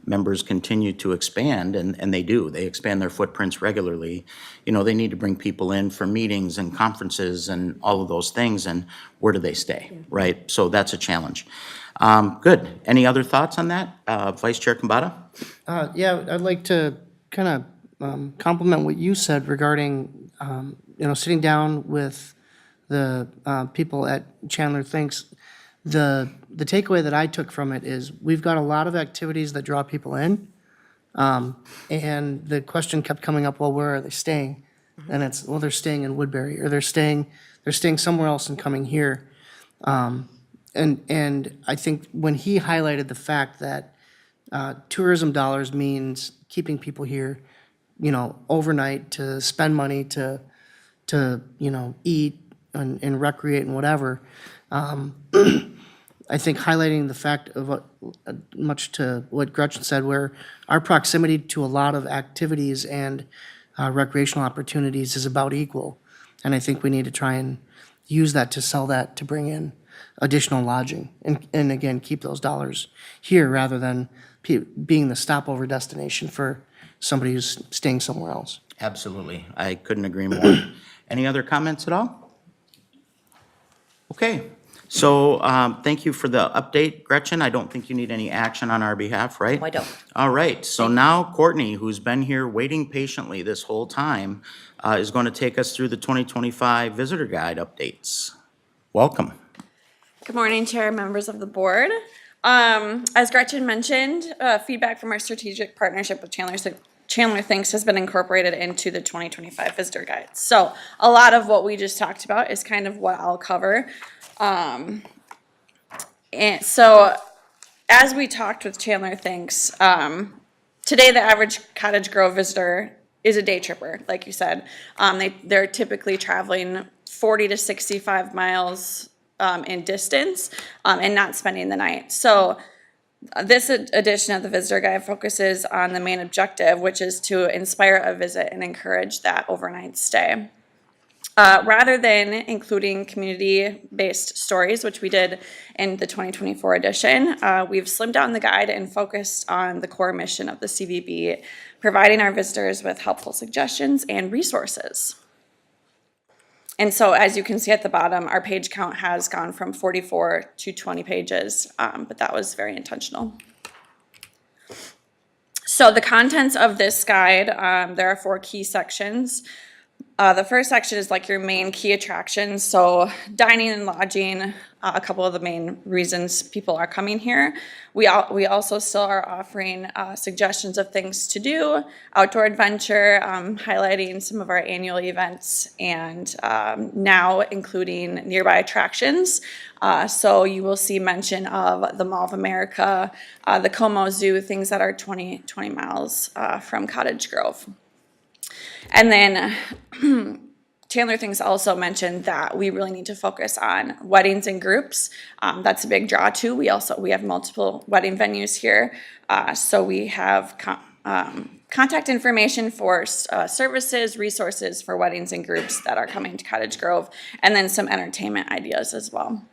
Speaker 1: members continue to expand, and they do, they expand their footprints regularly, you know, they need to bring people in for meetings and conferences and all of those things, and where do they stay, right? So that's a challenge. Good. Any other thoughts on that? Vice Chair Kambata?
Speaker 7: Yeah, I'd like to kind of compliment what you said regarding, you know, sitting down with the people at Chandler Thinks. The takeaway that I took from it is we've got a lot of activities that draw people in, and the question kept coming up, well, where are they staying? And it's, well, they're staying in Woodbury, or they're staying somewhere else and coming here. And I think when he highlighted the fact that tourism dollars means keeping people here, you know, overnight to spend money to you know, eat and recreate and whatever, I think highlighting the fact of what, much to what Gretchen said, where our proximity to a lot of activities and recreational opportunities is about equal. And I think we need to try and use that to sell that, to bring in additional lodging. And again, keep those dollars here rather than being the stopover destination for somebody who's staying somewhere else.
Speaker 1: Absolutely. I couldn't agree more. Any other comments at all? Okay. So thank you for the update, Gretchen. I don't think you need any action on our behalf, right?
Speaker 9: I don't.
Speaker 1: All right. So now Courtney, who's been here waiting patiently this whole time, is going to take us through the 2025 Visitor Guide updates. Welcome.
Speaker 11: Good morning, Chair, members of the board. As Gretchen mentioned, feedback from our strategic partnership with Chandler Thinks has been incorporated into the 2025 Visitor Guide. So a lot of what we just talked about is kind of what I'll cover. And so as we talked with Chandler Thinks, today the average Cottage Grove visitor is a day tripper, like you said. They're typically traveling 40 to 65 miles in distance and not spending the night. So this edition of the Visitor Guide focuses on the main objective, which is to inspire a visit and encourage that overnight stay. Rather than including community-based stories, which we did in the 2024 edition, we've slimmed down the guide and focused on the core mission of the CVB, providing our visitors with helpful suggestions and resources. And so as you can see at the bottom, our page count has gone from 44 to 20 pages, but that was very intentional. So the contents of this guide, there are 4 key sections. The first section is like your main key attractions, so dining and lodging, a couple of the main reasons people are coming here. We also still are offering suggestions of things to do, outdoor adventure, highlighting some of our annual events, and now including nearby attractions. So you will see mention of the Mall of America, the Como Zoo, things that are 20 miles from Cottage Grove. And then Chandler Thinks also mentioned that we really need to focus on weddings and groups. That's a big draw too. We have multiple wedding venues here. So we have contact information for services, resources for weddings and groups that are coming to Cottage Grove, and then some entertainment ideas as well.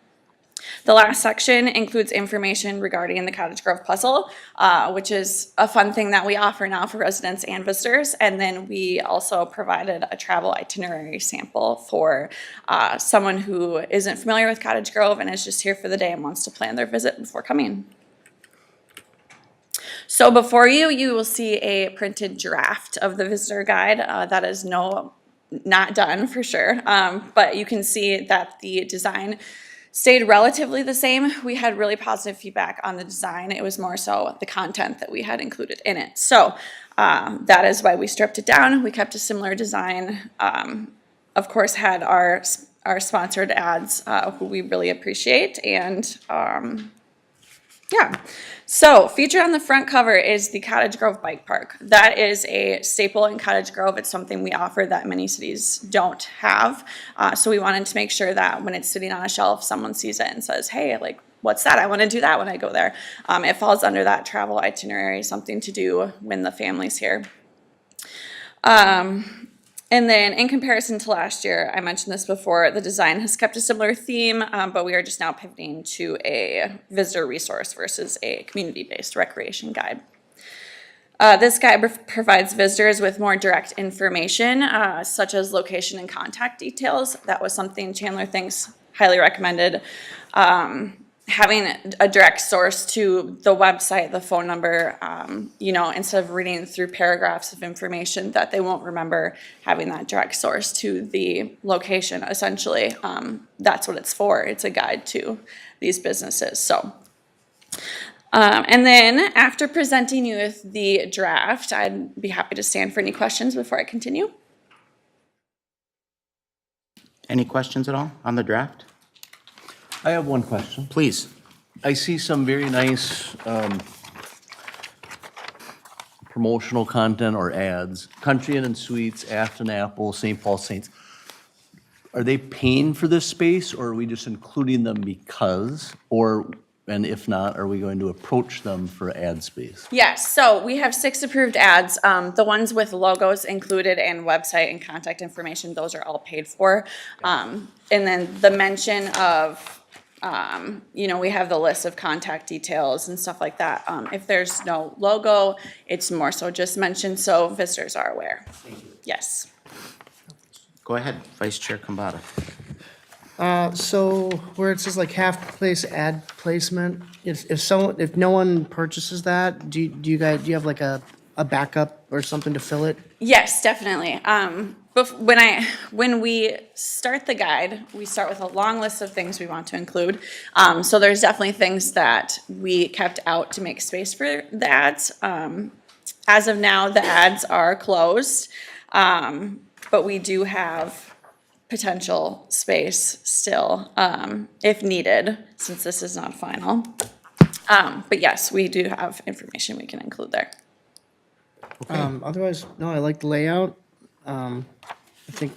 Speaker 11: The last section includes information regarding the Cottage Grove Puzzle, which is a fun thing that we offer now for residents and visitors. And then we also provided a travel itinerary sample for someone who isn't familiar with Cottage Grove and is just here for the day and wants to plan their visit before coming. So before you will see a printed draft of the visitor guide. That is not done for sure, but you can see that the design stayed relatively the same. We had really positive feedback on the design. It was more so the content that we had included in it. So that is why we stripped it down. We kept a similar design. Of course, had our sponsored ads, who we really appreciate. And yeah. So featured on the front cover is the Cottage Grove Bike Park. That is a staple in Cottage Grove. It's something we offer that many cities don't have. So we wanted to make sure that when it's sitting on a shelf, someone sees it and says, hey, like, what's that? I want to do that when I go there. It falls under that travel itinerary, something to do when the family's here. And then in comparison to last year, I mentioned this before, the design has kept a similar theme, but we are just now pivoting to a visitor resource versus a community-based recreation guide. This guide provides visitors with more direct information, such as location and contact details. That was something Chandler Thinks highly recommended. Having a direct source to the website, the phone number, instead of reading through paragraphs of information that they won't remember, having that direct source to the location, essentially, that's what it's for. It's a guide to these businesses. So, and then after presenting you with the draft, I'd be happy to stand for any questions before I continue.
Speaker 1: Any questions at all on the draft?
Speaker 3: I have one question.
Speaker 1: Please.
Speaker 3: I see some very nice promotional content or ads. Country Inn and Suites, Afton Apple, St. Paul Saints. Are they paying for this space, or are we just including them because? Or And if not, are we going to approach them for ad space?
Speaker 11: Yes, so we have 6 approved ads. The ones with logos included and website and contact information, those are all paid for. And then the mention of, we have the list of contact details and stuff like that. If there's no logo, it's more so just mentioned so visitors are aware. Yes.
Speaker 1: Go ahead, Vice Chair Kambata.
Speaker 7: So where it says like half place ad placement, if no one purchases that, do you have like a backup or something to fill it?
Speaker 11: Yes, definitely. When we start the guide, we start with a long list of things we want to include. So there's definitely things that we kept out to make space for the ads. As of now, the ads are closed, but we do have potential space still, if needed, since this is not final. But yes, we do have information we can include there.
Speaker 7: Otherwise, no, I like the layout. I think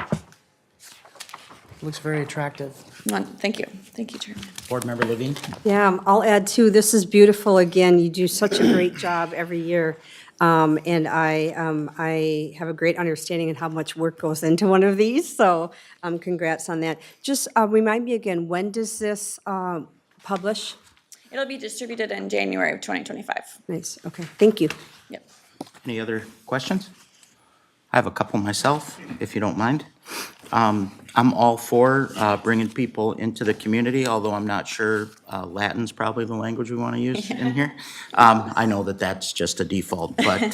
Speaker 7: it looks very attractive.
Speaker 11: Thank you. Thank you, Chairman.
Speaker 1: Board Member Levine?
Speaker 10: Yeah, I'll add too, this is beautiful. Again, you do such a great job every year. And I have a great understanding of how much work goes into one of these, so congrats on that. Just remind me again, when does this publish?
Speaker 11: It'll be distributed in January of 2025.
Speaker 10: Nice, okay, thank you.
Speaker 11: Yep.
Speaker 1: Any other questions? I have a couple myself, if you don't mind. I'm all for bringing people into the community, although I'm not sure Latin's probably the language we want to use in here. I know that that's just a default, but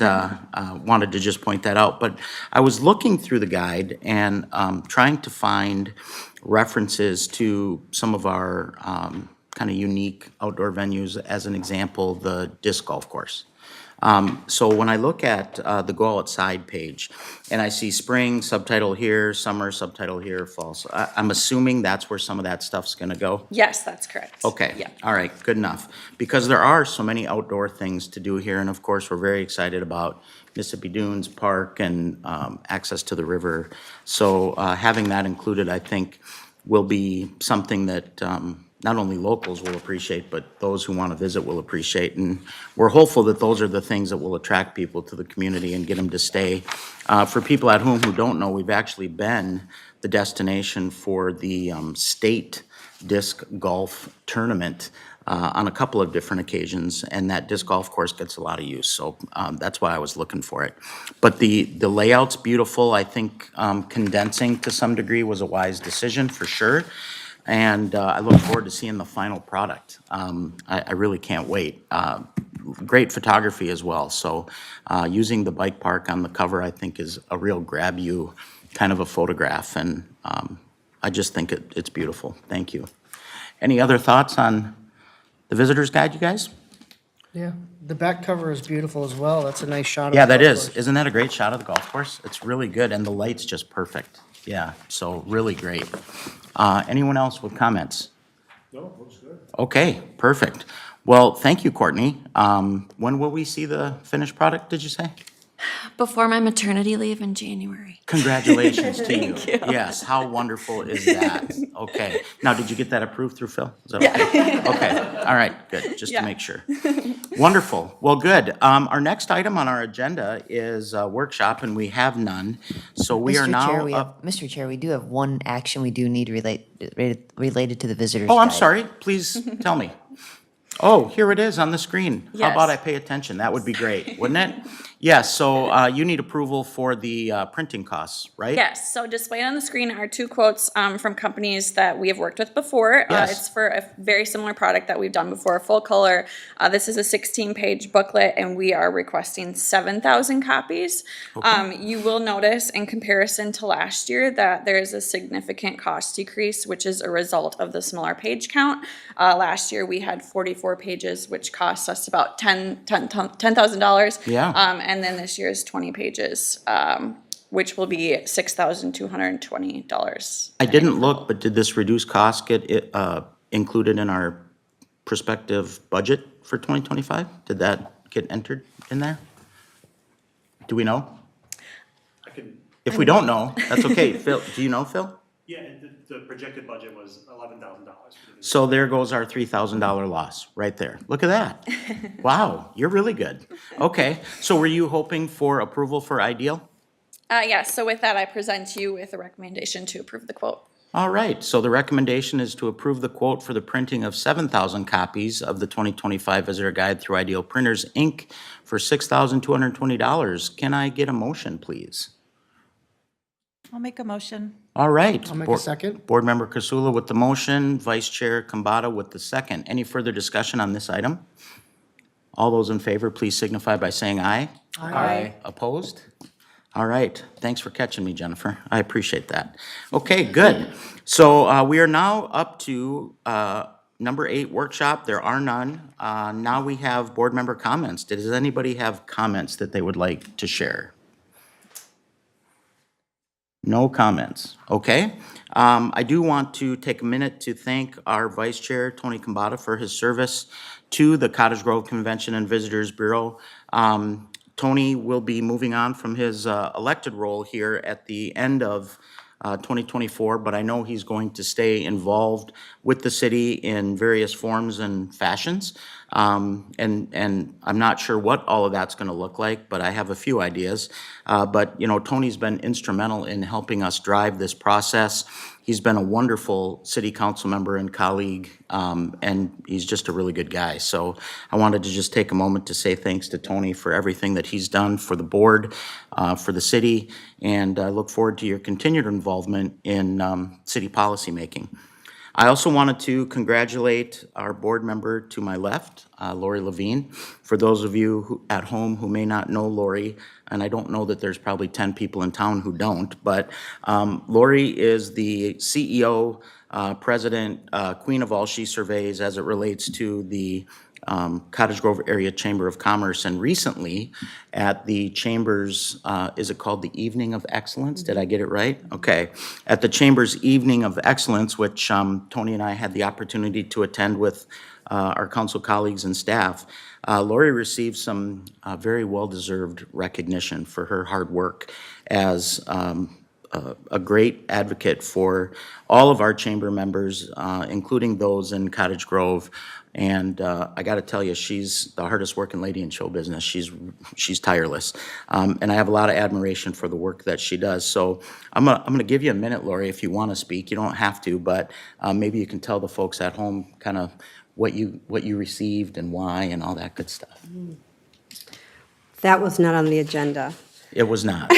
Speaker 1: wanted to just point that out. But I was looking through the guide and trying to find references to some of our kind of unique outdoor venues, as an example, the disc golf course. So when I look at the Go Outside page, and I see spring, subtitle here, summer, subtitle here, fall, so I'm assuming that's where some of that stuff's gonna go?
Speaker 11: Yes, that's correct.
Speaker 1: Okay,
Speaker 11: Yeah.
Speaker 1: all right, good enough. Because there are so many outdoor things to do here, and of course, we're very excited about Mississippi Dunes Park and access to the river. So having that included, I think, will be something that not only locals will appreciate, but those who want to visit will appreciate. And we're hopeful that those are the things that will attract people to the community and get them to stay. For people at home who don't know, we've actually been the destination for the state disc golf tournament on a couple of different occasions, and that disc golf course gets a lot of use, so that's why I was looking for it. But the layout's beautiful. I think condensing to some degree was a wise decision, for sure. And I look forward to seeing the final product. I really can't wait. Great photography as well. So using the bike park on the cover, I think, is a real grab you kind of a photograph. And I just think it's beautiful. Thank you. Any other thoughts on the visitor's guide, you guys?
Speaker 7: Yeah, the back cover is beautiful as well. That's a nice shot of
Speaker 1: Yeah,
Speaker 7: the
Speaker 1: that
Speaker 7: golf
Speaker 1: is.
Speaker 7: course.
Speaker 1: Isn't that a great shot of the golf course? It's really good, and the light's just perfect. Yeah, so really great. Anyone else with comments? No, looks good. Okay, perfect. Well, thank you, Courtney. When will we see the finished product, did you say?
Speaker 11: Before my maternity leave in January.
Speaker 1: Congratulations to you. Yes, how wonderful is that? Okay. Now, did you get that approved through Phil? Is that okay? Okay, all right, good, just to make sure. Wonderful, well, good. Our next item on our agenda is a workshop, and we have none. So we are now up.
Speaker 12: Mr. Chair, we do have one action we do need related to the visitors'
Speaker 1: Oh, I'm
Speaker 12: guide.
Speaker 1: sorry, please tell me. Oh, here it is on the screen. How about I
Speaker 11: Yes.
Speaker 1: pay attention? That would be great, wouldn't it? Yes, so you need approval for the printing costs, right?
Speaker 11: Yes, so displayed on the screen are 2 quotes from companies that we have worked with before.
Speaker 1: Yes.
Speaker 11: It's for a very similar product that we've done before, full color. This is a 16-page booklet, and we are requesting 7,000 copies. You will notice in comparison to last year that there is a significant cost decrease, which is a result of the smaller page count. Last year, we had 44 pages, which cost us about $10,000.
Speaker 1: Yeah.
Speaker 11: And then this year is 20 pages, which will be $6,220.
Speaker 1: I didn't look, but did this reduced cost get included in our prospective budget for 2025? Did that get entered in there? Do we know? If we don't know, that's okay. Phil, do you know, Phil?
Speaker 6: Yeah, and the projected budget was $11,000.
Speaker 1: So there goes our $3,000 loss, right there. Look at that. Wow, you're really good. Okay, so were you hoping for approval for Ideal?
Speaker 11: Yes, so with that, I present you with a recommendation to approve the quote.
Speaker 1: All right, so the recommendation is to approve the quote for the printing of 7,000 copies of the 2025 Visitor Guide through Ideal Printers, Inc. for $6,220. Can I get a motion, please?
Speaker 8: I'll make a motion.
Speaker 1: All right.
Speaker 7: I'll make a second.
Speaker 1: Board Member Kasula with the motion, Vice Chair Kambata with the second. Any further discussion on this item? All those in favor, please signify by saying aye.
Speaker 8: Aye.
Speaker 1: Opposed? All right, thanks for catching me, Jennifer. I appreciate that. Okay, good. So we are now up to number 8, workshop. There are none. Now we have board member comments. Does anybody have comments that they would like to share? No comments, okay. I do want to take a minute to thank our Vice Chair, Tony Kambata, for his service to the Cottage Grove Convention and Visitors Bureau. Tony will be moving on from his elected role here at the end of 2024, but I know he's going to stay involved with the city in various forms and fashions. And I'm not sure what all of that's going to look like, but I have a few ideas. But, you know, Tony's been instrumental in helping us drive this process. He's been a wonderful city council member and colleague, and he's just a really good guy. So I wanted to just take a moment to say thanks to Tony for everything that he's done for the board, for the city, and I look forward to your continued involvement in city policymaking. I also wanted to congratulate our board member to my left, Lori Levine. For those of you at home who may not know Lori, and I don't know that there's probably 10 people in town who don't, but Lori is the CEO, president, queen of all she surveys as it relates to the Cottage Grove Area Chamber of Commerce, and recently at the Chamber's, is it called the Evening of Excellence? Did I get it right? Okay. At the Chamber's Evening of Excellence, which Tony and I had the opportunity to attend with our council colleagues and staff, Lori received some very well-deserved recognition for her hard work as a great advocate for all of our chamber members, including those in Cottage Grove. And I got to tell you, she's the hardest working lady in show business. She's tireless, and I have a lot of admiration for the work that she does. So I'm gonna give you a minute, Lori, if you want to speak. You don't have to, but maybe you can tell the folks at home kind of what you received and why and all that good stuff.
Speaker 10: That was not on the agenda.
Speaker 1: It was not.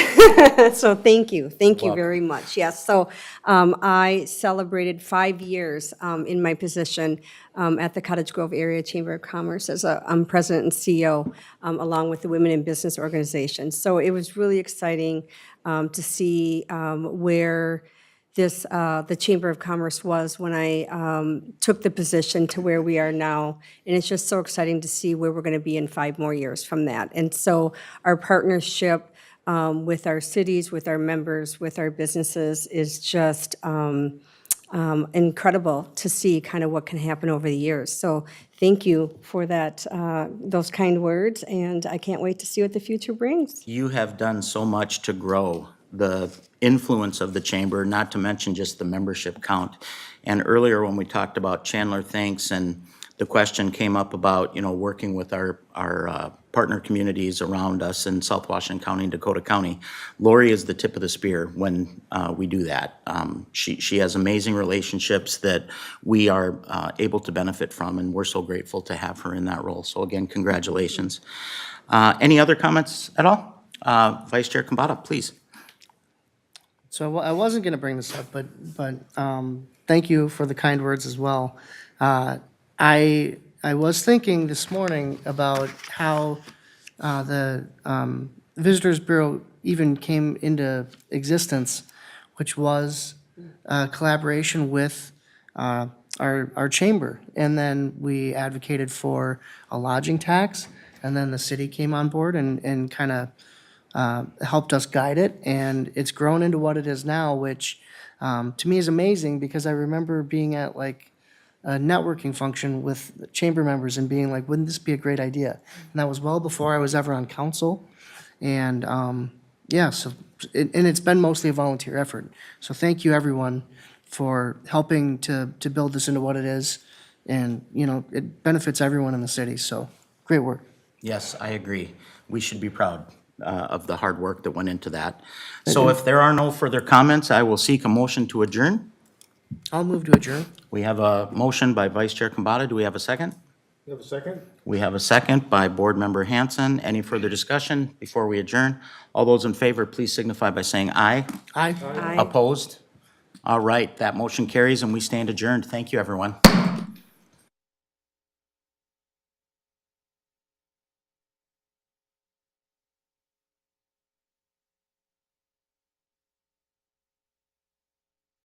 Speaker 10: So thank you
Speaker 1: Welcome.
Speaker 10: very much. Yes, so I celebrated 5 years in my position at the Cottage Grove Area Chamber of Commerce as I'm president and CEO, along with the Women in Business Organization. So it was really exciting to see where the Chamber of Commerce was when I took the position to where we are now. And it's just so exciting to see where we're going to be in 5 more years from that. And so our partnership with our cities, with our members, with our businesses is just incredible to see kind of what can happen over the years. So thank you for that, those kind words, and I can't wait to see what the future brings.
Speaker 1: You have done so much to grow the influence of the chamber, not to mention just the membership count. And earlier when we talked about Chandler Thanks, and the question came up about, you know, working with our partner communities around us in South Washington County and Dakota County, Lori is the tip of the spear when we do that. She has amazing relationships that we are able to benefit from, and we're so grateful to have her in that role. So again, congratulations. Any other comments at all? Vice Chair Kambata, please.
Speaker 7: So I wasn't going to bring this up, but thank you for the kind words as well. I was thinking this morning about how the Visitors Bureau even came into existence, which was a collaboration with our chamber. And then we advocated for a lodging tax, and then the city came on board and kind of helped us guide it, and it's grown into what it is now, which to me is amazing, because I remember being at like a networking function with chamber members and being like, wouldn't this be a great idea? And that was well before I was ever on council. And yeah, so, and it's been mostly a volunteer effort. So thank you, everyone, for helping to build this into what it is. And, you know, it benefits everyone in the city, so great work.
Speaker 1: Yes, I agree. We should be proud of the hard work that went into that. So if there are no further comments, I will seek a motion to adjourn.
Speaker 7: I'll move to adjourn.
Speaker 1: We have a motion by Vice Chair Kambata. Do we have a second?
Speaker 13: You have a second?
Speaker 1: We have a second by Board Member Hanson. Any further discussion before we adjourn? All those in favor, please signify by saying aye.
Speaker 7: Aye.
Speaker 10: Aye.
Speaker 1: Opposed? All right, that motion carries and we stand adjourned. Thank you, everyone.